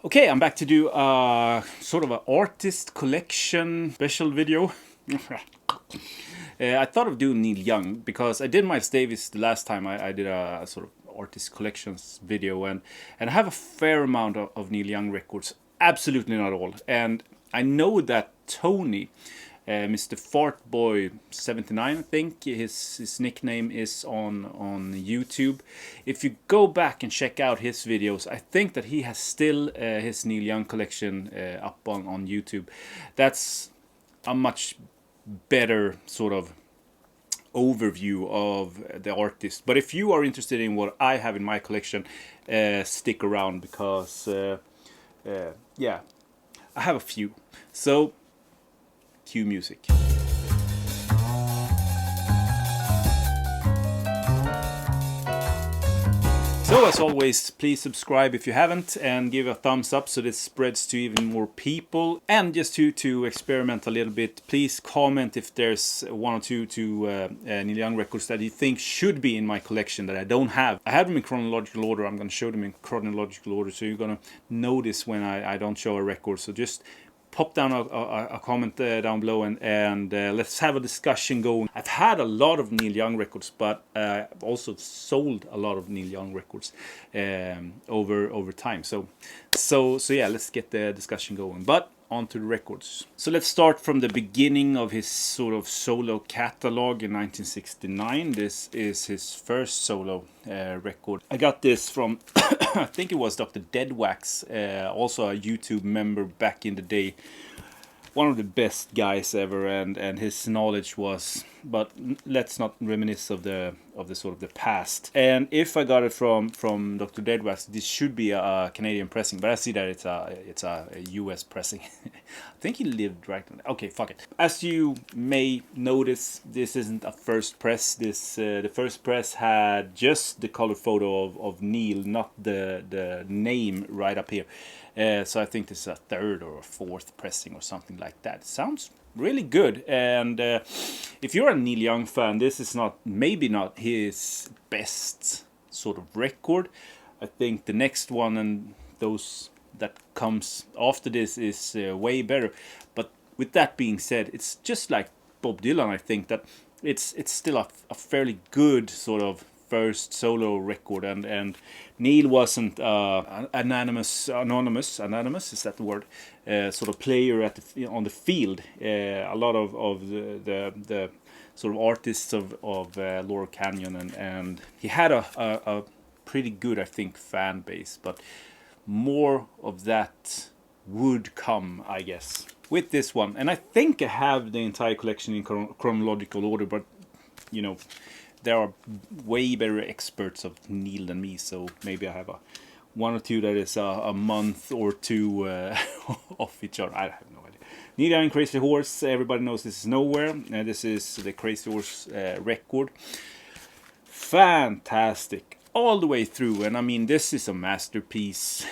Okay, I'm back to do sort of an artist collection special video. I thought of doing Neil Young because I did Miles Davis the last time I did a sort of artist collections video, and I have a fair amount of Neil Young records. Absolutely not all. And I know that Tony, Mr. Fartboy 79, I think his nickname is on YouTube. If you go back and check out his videos, I think that he has still his Neil Young collection up on YouTube. That's a much better sort of overview of the artist. But if you are interested in what I have in my collection, stick around because yeah, I have a few. So cue music. So as always, please subscribe if you haven't and give a thumbs up so this spreads to even more people. And just to experiment a little bit, please comment if there's one or two Neil Young records that you think should be in my collection that I don't have. I have them in chronological order. I'm going to show them in chronological order, so you're going to notice when I don't show a record. So just pop down a comment down below and let's have a discussion going. I've had a lot of Neil Young records, but I've also sold a lot of Neil Young records over time. So yeah, let's get the discussion going. But on to the records. So let's start from the beginning of his sort of solo catalog in 1969. This is his first solo record. I got this from I think it was Dr. Deadwax, also a YouTube member back in the day. One of the best guys ever, and his knowledge was, but let's not reminisce of the sort of the past. And if I got it from Dr. Deadwax, this should be a Canadian pressing, but I see that it's a US pressing. I think he lived right on. Okay, fuck it. As you may notice, this isn't a first press. This the first press had just the color photo of Neil, not the name right up here. So I think this is a third or a fourth pressing or something like that. It sounds really good. And if you're a Neil Young fan, this is maybe not his best sort of record. I think the next one and those that comes after this is way better. But with that being said, it's just like Bob Dylan. I think that it's still a fairly good sort of first solo record, and Neil wasn't anonymous, is that the word, sort of player on the field. A lot of the sort of artists of Laurel Canyon, and he had a pretty good, I think, fan base, but more of that would come, I guess, with this one. And I think I have the entire collection in chronological order, but you know, there are way better experts of Neil than me, so maybe I have one or two that is a month or two off each other. I have no idea. Neil Young, Crazy Horse, everybody knows this is Nowhere. This is the Crazy Horse record. Fantastic all the way through, and I mean, this is a masterpiece.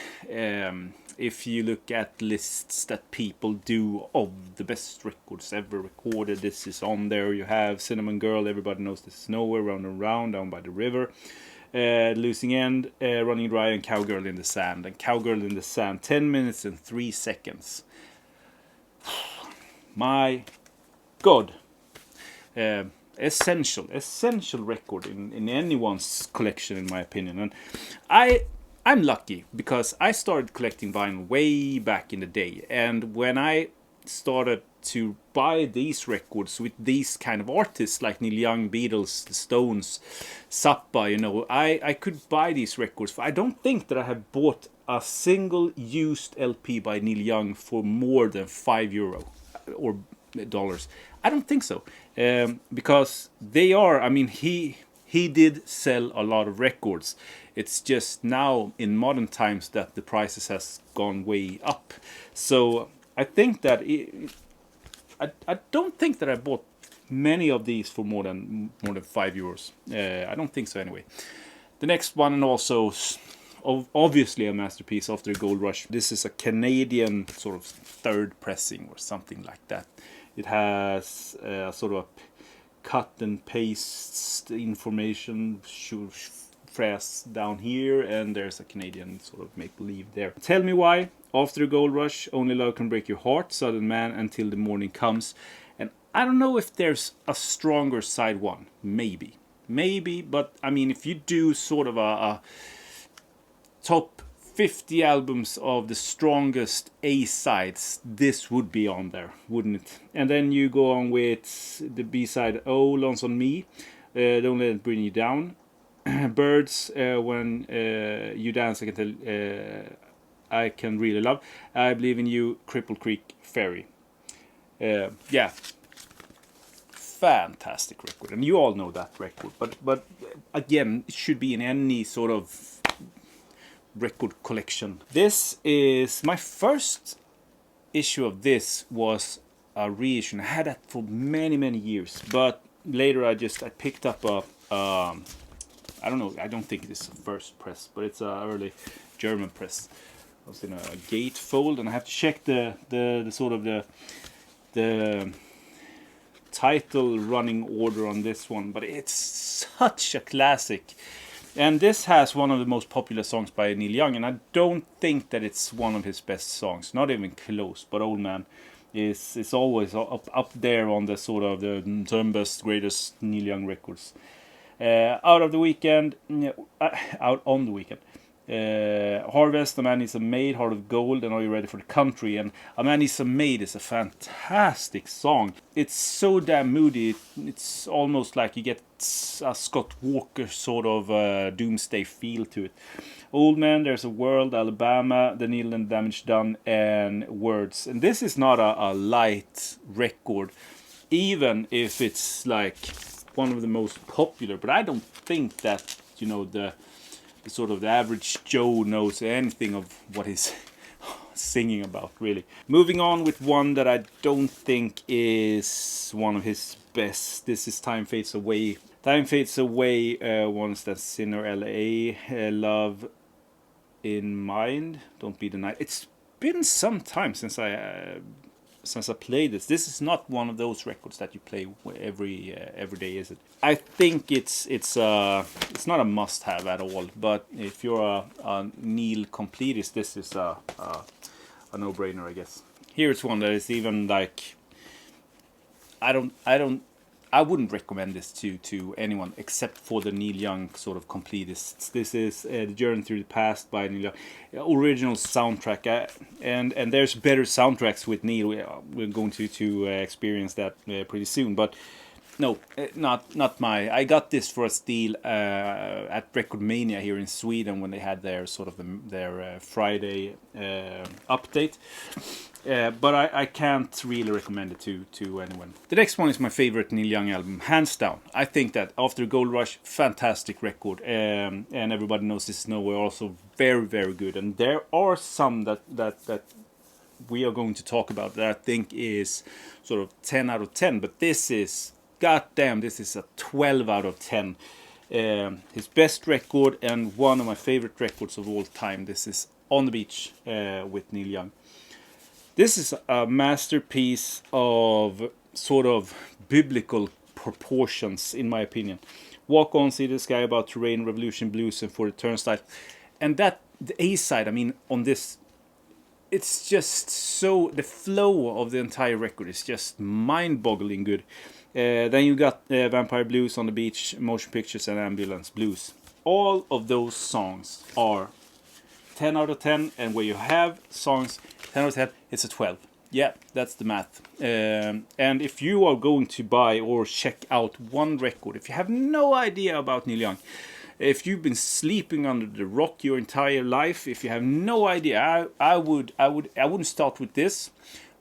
If you look at lists that people do of the best records ever recorded, this is on there. You have Cinnamon Girl, everybody knows this is Nowhere, Round and Round, Down by the River, Losing End, Running Dry, and Cowgirl in the Sand. And Cowgirl in the Sand, 10 minutes and 3 seconds. My God. Essential record in anyone's collection, in my opinion. And I'm lucky because I started collecting vinyl way back in the day, and when I started to buy these records with these kind of artists like Neil Young, Beatles, the Stones, Zappa, you know, I could buy these records. I don't think that I have bought a single used LP by Neil Young for more than €5 or dollars. I don't think so, because they are, I mean, he did sell a lot of records. It's just now in modern times that the prices has gone way up. So I think that I don't think that I bought many of these for more than €5. I don't think so anyway. The next one, and also obviously a masterpiece after the gold rush. This is a Canadian sort of third pressing or something like that. It has sort of a cut and paste information phrase down here, and there's a Canadian sort of make-believe there. Tell me why, after the gold rush, only love can break your heart, Southern man, until the morning comes. And I don't know if there's a stronger side one. Maybe, but I mean, if you do sort of a top 50 albums of the strongest A-sides, this would be on there, wouldn't it? And then you go on with the B-side, Oh, Lonesome Me, Don't Let It Bring You Down, Birds, When You Dance I Can Tell, I Can Really Love, I Believe in You, Cripple Creek Ferry. Yeah, fantastic record, and you all know that record, but again, it should be in any sort of record collection. This is my first issue of this, was a reissue. I had that for many years, but later I picked up a I don't know, I don't think it is the first press, but it's a early German press. It was in a gatefold, and I have to check the sort of the title running order on this one, but it's such a classic. And this has one of the most popular songs by Neil Young, and I don't think that it's one of his best songs, not even close. But Old Man is always up there on the sort of the term best, greatest Neil Young records. Out on the Weekend, Harvest, A Man Is a Maid, Heart of Gold, and Are You Ready for the Country? And A Man Is a Maid is a fantastic song. It's so damn moody, it's almost like you get a Scott Walker sort of doomsday feel to it. Old Man, There's a World, Alabama, The Needle and Damage Done, and Words. And this is not a light record, even if it's like one of the most popular, but I don't think that, you know, the sort of the average Joe knows anything of what he's singing about, really. Moving on with one that I don't think is one of his best. This is Time Fades Away. Time Fades Away, Once That Sinner, L.A., Love in Mind, Don't Be Denied. It's been some time since I played this. This is not one of those records that you play every day, is it? I think it's not a must-have at all. But if you're a Neil completist, this is a no-brainer, I guess. Here's one that is even like I wouldn't recommend this to anyone except for the Neil Young sort of completists. This is The Journey Through the Past by Neil Young, original soundtrack, and there's better soundtracks with Neil. We're going to experience that pretty soon, but no, not my. I got this for a steal at Record Mania here in Sweden when they had their sort of their Friday update. But I can't really recommend it to anyone. The next one is my favorite Neil Young album, hands down. I think that After Gold Rush, fantastic record, and Everybody Knows This Is Nowhere, also very good. And there are some that we are going to talk about that I think is sort of 10 out of 10, but this is, goddamn, this is a 12 out of 10. His best record and one of my favorite records of all time. This is On the Beach with Neil Young. This is a masterpiece of sort of biblical proportions, in my opinion. Walk On, See the Sky, About to Rain, Revolution Blues, and For the Turnstile. And that, the A-side, I mean, on this, it's just so, the flow of the entire record is just mind-boggling good. Then you got Vampire Blues, On the Beach, Motion Pictures, and Ambulance Blues. All of those songs are 10 out of 10, and where you have songs 10 out of 10, it's a 12. Yeah, that's the math. And if you are going to buy or check out one record, if you have no idea about Neil Young, if you've been sleeping under the rock your entire life, if you have no idea, I wouldn't start with this,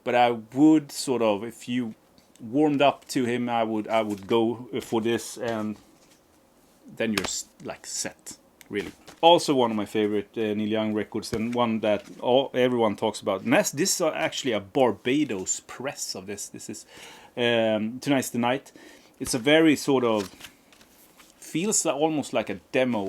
but I would sort of, if you warmed up to him, I would go for this, and then you're like set, really. Also one of my favorite Neil Young records, and one that everyone talks about. And this is actually a Barbados press of this. This is Tonight's the Night. It's a very sort of feels almost like a demo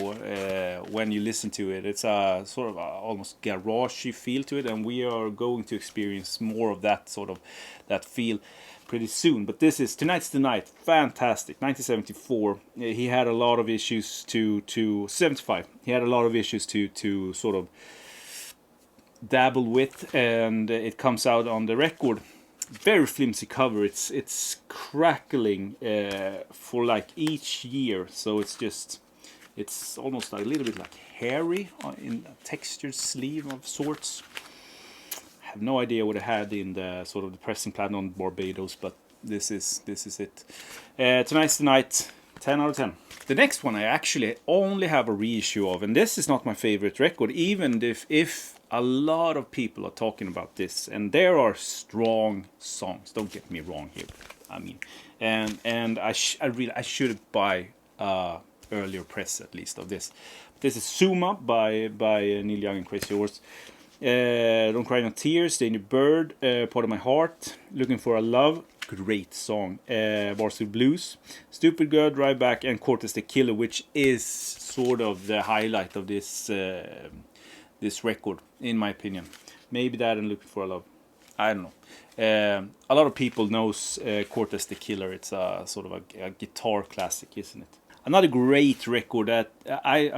when you listen to it. It's a sort of almost garagey feel to it, and we are going to experience more of that sort of that feel pretty soon. But this is Tonight's the Night, fantastic, 1974. He had a lot of issues to 75. He had a lot of issues to sort of dabble with, and it comes out on the record. Very flimsy cover. It's crackling for like each year, so it's almost like a little bit like hairy in a textured sleeve of sorts. I have no idea what it had in the sort of the pressing plant on Barbados, but this is it. Tonight's the Night, 10 out of 10. The next one I actually only have a reissue of, and this is not my favorite record, even if a lot of people are talking about this, and there are strong songs. Don't get me wrong here. I mean, and I should buy earlier press at least of this. This is Zuma by Neil Young and Crazy Horse. Don't Cry No Tears, Danger Bird, Part of My Heart, Looking for a Love, great song. Varsity Blues, Stupid Girl, Drive Back, and Cortez the Killer, which is sort of the highlight of this this record, in my opinion. Maybe that and Looking for a Love. I don't know. A lot of people knows Cortez the Killer. It's a sort of a guitar classic, isn't it? Another great record that I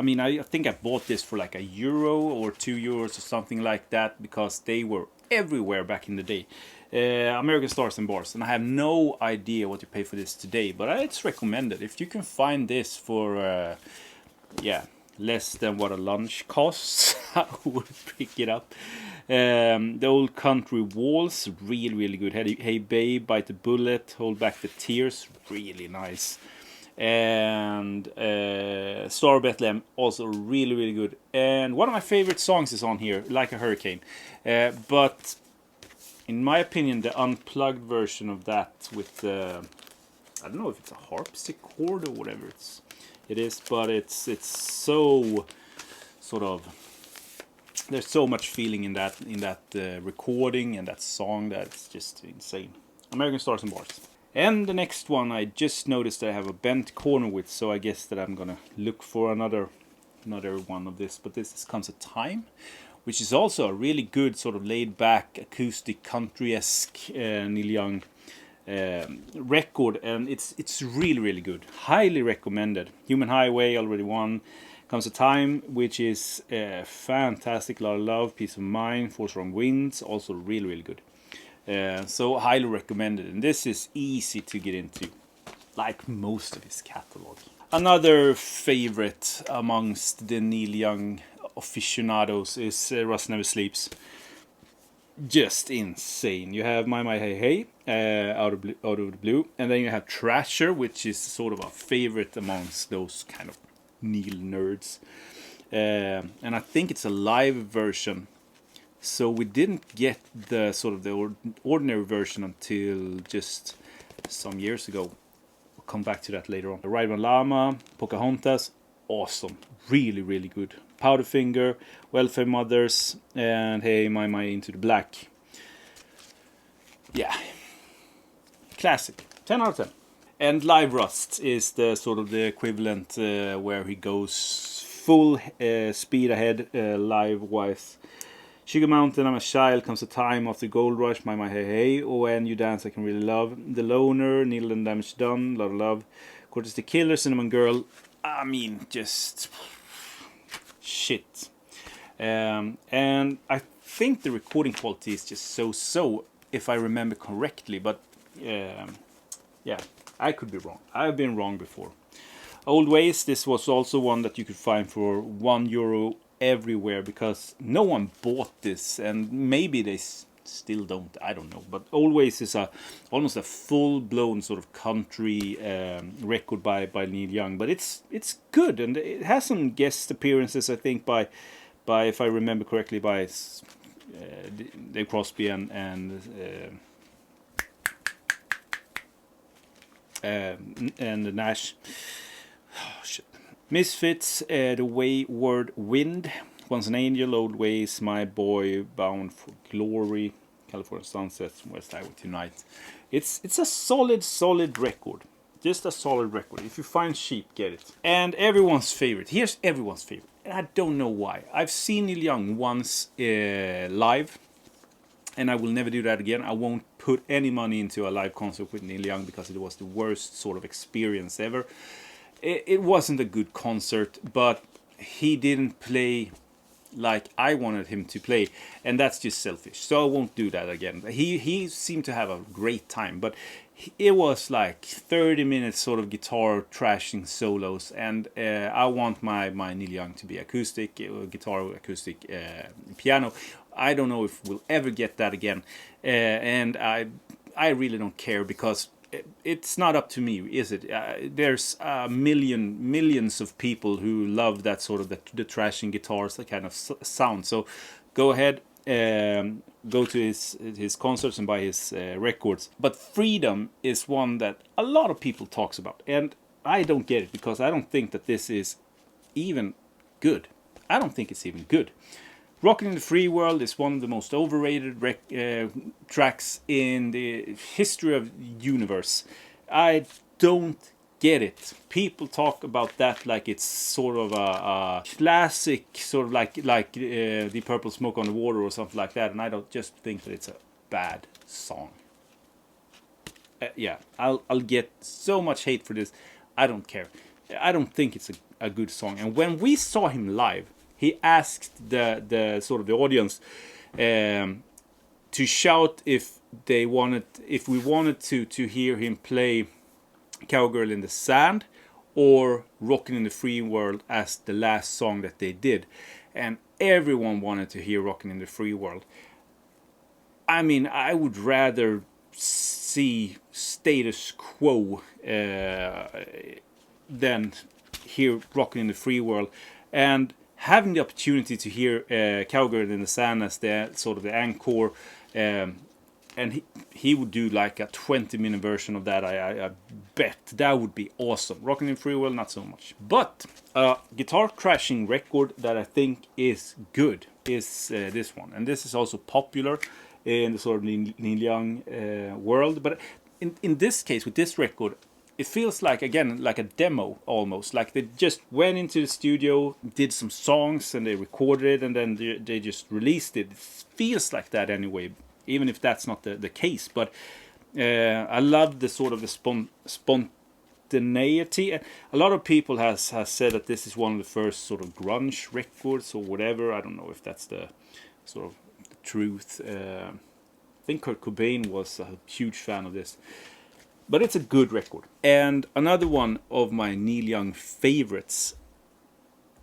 think I bought this for like €1 or €2 or something like that, because they were everywhere back in the day. American Stars and Bars, and I have no idea what you pay for this today, but it's recommended. If you can find this for less than what a lunch costs, I would pick it up. The Old Country Waltz, really good. Hey Babe, Bite the Bullet, Hold Back the Tears, really nice. And Star of Bethlehem, also really good. And one of my favorite songs is on here, Like a Hurricane. But in my opinion, the unplugged version of that with I don't know if it's a harpsichord or whatever it is, but it's so sort of, there's so much feeling in that recording and that song that it's just insane. American Stars and Bars. And the next one, I just noticed I have a bent corner with, so I guess that I'm gonna look for another one of this. But this Comes a Time, which is also a really good sort of laid-back acoustic country-esque Neil Young record, and it's really good. Highly recommended. Human Highway, already won. Comes a Time, which is fantastic. A Lot of Love, Peace of Mind, Four Strong Winds, also really good. So highly recommended, and this is easy to get into, like most of his catalog. Another favorite amongst the Neil Young aficionados is Rust Never Sleeps. Just insane. You have My Hey Hey, out of the Blue, and then you have Trasher, which is sort of a favorite amongst those kind of Neil nerds. And I think it's a live version. So we didn't get the sort of the ordinary version until just some years ago. We'll come back to that later on. Ride One Llama, Pocahontas, awesome, really good. Powderfinger, Welfare Mothers, and Hey My Into the Black. Yeah, classic, 10 out of 10. And Live Rust is the sort of the equivalent where he goes full speed ahead live-wise. Sugar Mountain, I'm a Child, Comes a Time, After Gold Rush, My Hey Hey, When You Dance I Can Really Love, The Loner, Needle and Damage Done, Lot of Love, Cortez the Killer, Cinnamon Girl. I mean, just shit. And I think the recording quality is just so, if I remember correctly, but yeah, I could be wrong. I've been wrong before. Old Ways, this was also one that you could find for €1 everywhere, because no one bought this, and maybe they still don't, I don't know. But Always is almost a full-blown sort of country record by Neil Young, but it's good, and it has some guest appearances, I think, by if I remember correctly, by Dave Crosby and Nash. Oh, shit. Misfits, The Wayward Wind, Once an Angel, Old Ways, My Boy, Bound for Glory, California Sunsets, West Highway Tonight. It's a solid record. Just a solid record. If you find cheap, get it. And everyone's favorite. Here's everyone's favorite. And I don't know why. I've seen Neil Young once live. And I will never do that again. I won't put any money into a live concert with Neil Young because it was the worst sort of experience ever. It wasn't a good concert, but he didn't play like I wanted him to play, and that's just selfish. So I won't do that again. He seemed to have a great time, but it was like 30 minutes sort of guitar trashing solos, and I want my Neil Young to be acoustic, guitar, acoustic, piano. I don't know if we'll ever get that again, and I really don't care because it's not up to me, is it? There's millions of people who love that sort of the trashing guitars, that kind of sound. So go ahead, go to his concerts and buy his records. But Freedom is one that a lot of people talks about, and I don't get it because I don't think that this is even good. I don't think it's even good. Rockin' in the Free World is one of the most overrated tracks in the history of the universe. I don't get it. People talk about that like it's sort of a classic, sort of like the Purple Smoke on the Water or something like that, and I don't just think that it's a bad song. Yeah, I'll get so much hate for this. I don't care. I don't think it's a good song. And when we saw him live, he asked the sort of the audience to shout if we wanted to hear him play Cowgirl in the Sand or Rockin' in the Free World as the last song that they did. And everyone wanted to hear Rockin' in the Free World. I mean, I would rather see status quo than hear Rockin' in the Free World. And having the opportunity to hear Cowgirl in the Sand as the sort of the encore, and he would do like a 20-minute version of that. I bet that would be awesome. Rockin' in Free World, not so much. But a guitar crashing record that I think is good is this one, and this is also popular in the sort of Neil Young world. But in this case, with this record, it feels like, again, like a demo almost. Like they just went into the studio, did some songs, and they recorded it, and then they just released it. It feels like that anyway, even if that's not the case. But I love the sort of the spontaneity. A lot of people has said that this is one of the first sort of grunge records or whatever. I don't know if that's the sort of the truth. I think Kurt Cobain was a huge fan of this. But it's a good record. And another one of my Neil Young favorites,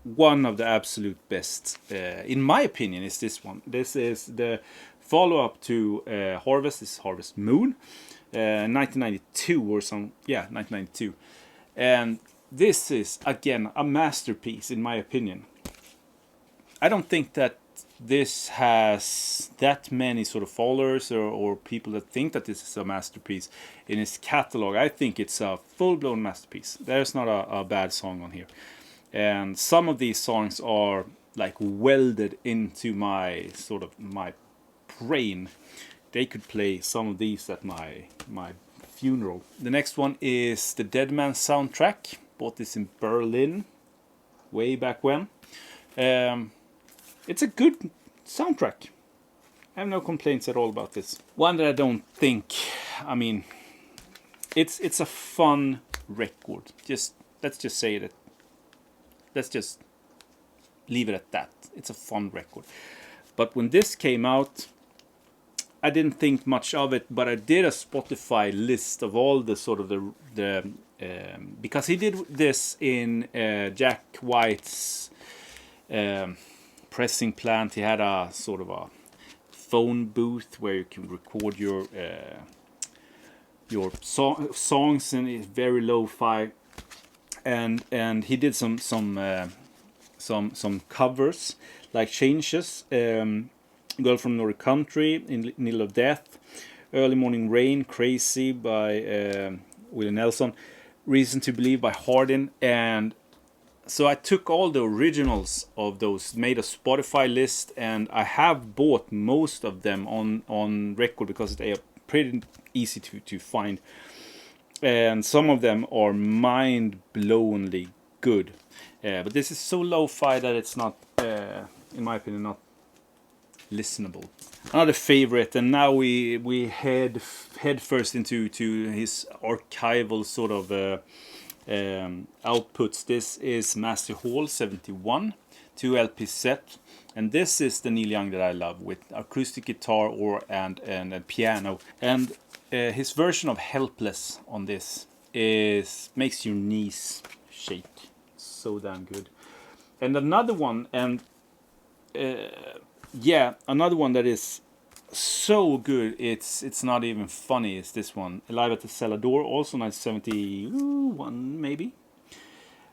one of the absolute best, in my opinion, is this one. This is the follow-up to Harvest. This is Harvest Moon, 1992 or some, yeah, 1992. And this is, again, a masterpiece, in my opinion. I don't think that this has that many sort of followers or people that think that this is a masterpiece in his catalog. I think it's a full-blown masterpiece. There's not a bad song on here. And some of these songs are like welded into my sort of my brain. They could play some of these at my funeral. The next one is the Dead Man soundtrack. Bought this in Berlin way back when. It's a good soundtrack. I have no complaints at all about this. One that I don't think, I mean, it's a fun record. Let's just say that. Let's just leave it at that. It's a fun record. But when this came out, I didn't think much of it, but I did a Spotify list of all the sort of the because he did this in Jack White's pressing plant. He had a sort of a phone booth where you can record your songs, and it's very lo-fi. And he did some covers like Changes, Girl from Northern Country, In Middle of Death, Early Morning Rain, Crazy by Willie Nelson, Reason to Believe by Hardin. And so I took all the originals of those, made a Spotify list, and I have bought most of them on record because they are pretty easy to find. and some of them are mind-blowingly good. But this is so lo-fi that it's not, in my opinion, not listenable. Another favorite, and now we head first into his archival sort of outputs. This is Master Hall 71, 2 LP set, and this is the Neil Young that I love, with acoustic guitar and piano. And his version of Helpless on this makes your knees shake. So damn good. And another one, another one that is so good, it's not even funny, is this one. Live at the Cellar Door, also 1971 maybe.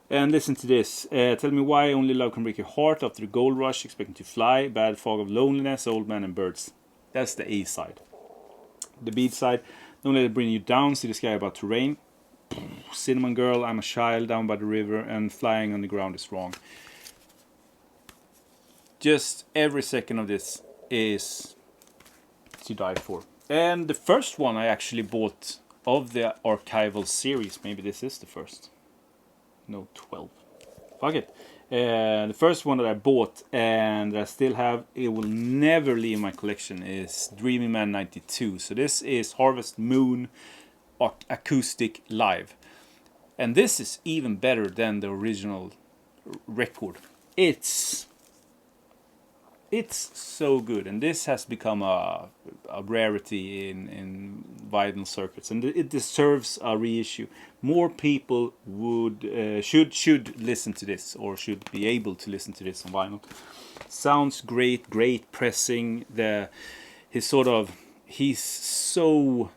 And listen to this. Tell me why only love can break your heart, After the Gold Rush, Expecting to Fly, Bad Fog of Loneliness, Old Man and Birds. That's the A side. The B side, Don't Let It Bring You Down, See the Sky About to Rain, Cinnamon Girl, I'm a Child, Down by the River, and Flying on the Ground is Wrong. Just every second of this is to die for. And the first one I actually bought of the archival series, maybe this is the first. No, 12. Fuck it. The first one that I bought and I still have, it will never leave my collection, is Dreamy Man 92. So this is Harvest Moon acoustic live. And this is even better than the original record. It's so good, and this has become a rarity in vinyl circuits, and it deserves a reissue. More people should listen to this, or should be able to listen to this on vinyl. Sounds great pressing. He's so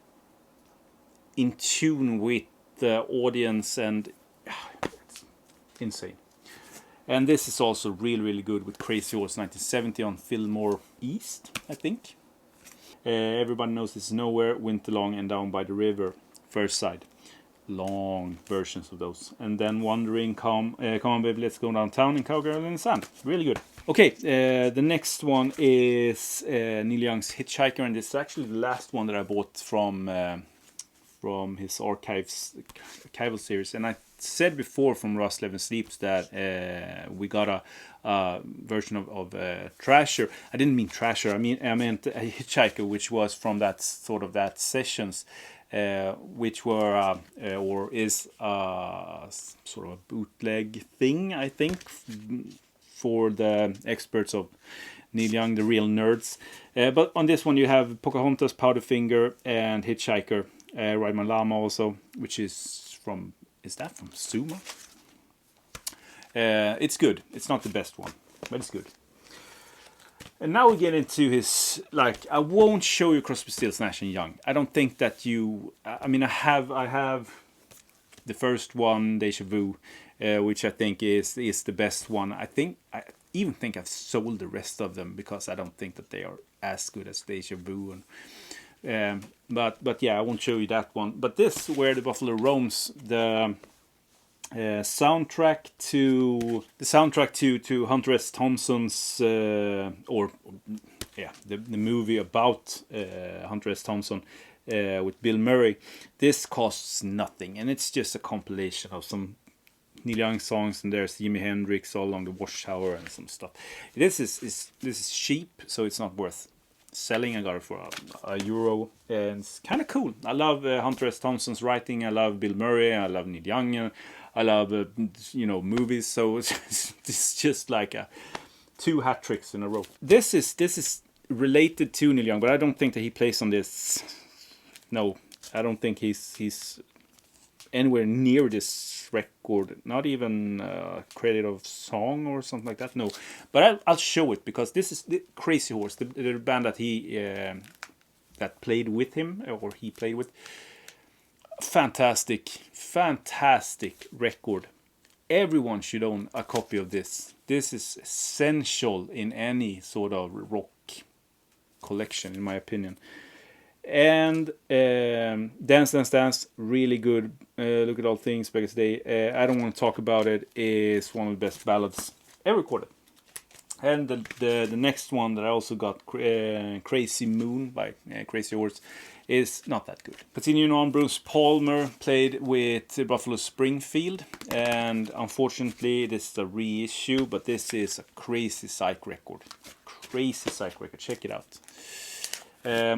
in tune with the audience, and it's insane. And this is also really good with Crazy Horse 1970 on Fillmore East, I think. Everybody Knows This Is Nowhere, Winter Long, and Down by the River, first side. Long versions of those. And then Wandering, Come On Baby, Let's Go Downtown, and Cowgirl in the Sand. Really good. Okay, the next one is Neil Young's Hitchhiker, and this is actually the last one that I bought from his archival series. And I said before from Ross Levin Sleeps that we got a version of Trasher. I didn't mean Trasher. I meant a Hitchhiker, which was from that sessions, which were or is sort of a bootleg thing, I think, for the experts of Neil Young, the real nerds. But on this one you have Pocahontas, Powderfinger, and Hitchhiker. Ride My Llama also, which is from... Is that from Suma? It's good. It's not the best one, but it's good. And now we get into his... I won't show you Crosby, Stills, Nash and Young. I don't think that you... I have the first one, Deja Vu, which I think is the best one. I even think I've sold the rest of them, because I don't think that they are as good as Deja Vu. But yeah, I won't show you that one. But this, Where the Buffalo Roams, the soundtrack to Hunter S. Thompson's the movie about Hunter S. Thompson with Bill Murray. This costs nothing, and it's just a compilation of some Neil Young songs, and there's Jimi Hendrix all along the Watchtower and some stuff. This is cheap, so it's not worth selling. I got it for €1, and it's kind of cool. I love Hunter S. Thompson's writing. I love Bill Murray. I love Neil Young. I love movies. So it's just like 2 hat tricks in a row. This is related to Neil Young, but I don't think that he plays on this. No, I don't think he's anywhere near this record. Not even credit of song or something like that. No, but I'll show it, because this is the Crazy Horse, the band that he that played with him, or he played with. Fantastic record. Everyone should own a copy of this. This is essential in any sort of rock collection, in my opinion. And Dance Dance Dance, really good. Look at All Things, Beggar's Day. I Don't Want to Talk About It is one of the best ballads ever recorded. And the next one that I also got, Crazy Moon by Crazy Horse, is not that good. Continuing on, Bruce Palmer played with Buffalo Springfield, and unfortunately this is a reissue, but this is a crazy psych record. Crazy psych record, check it out.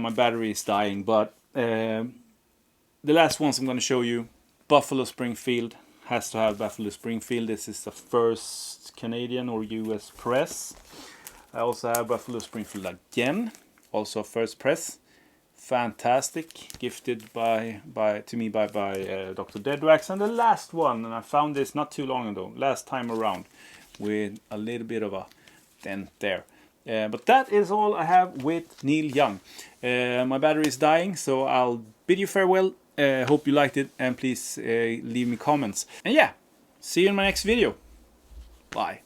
My battery is dying, but the last ones I'm going to show you, Buffalo Springfield, has to have Buffalo Springfield. This is the first Canadian or US press. I also have Buffalo Springfield again, also first press. Fantastic, gifted to me by Dr. Deadwax. And the last one, and I found this not too long ago, last time around, with a little bit of a dent there. But that is all I have with Neil Young. My battery is dying, so I'll bid you farewell. Hope you liked it, and please leave me comments. And yeah, see you in my next video. Bye.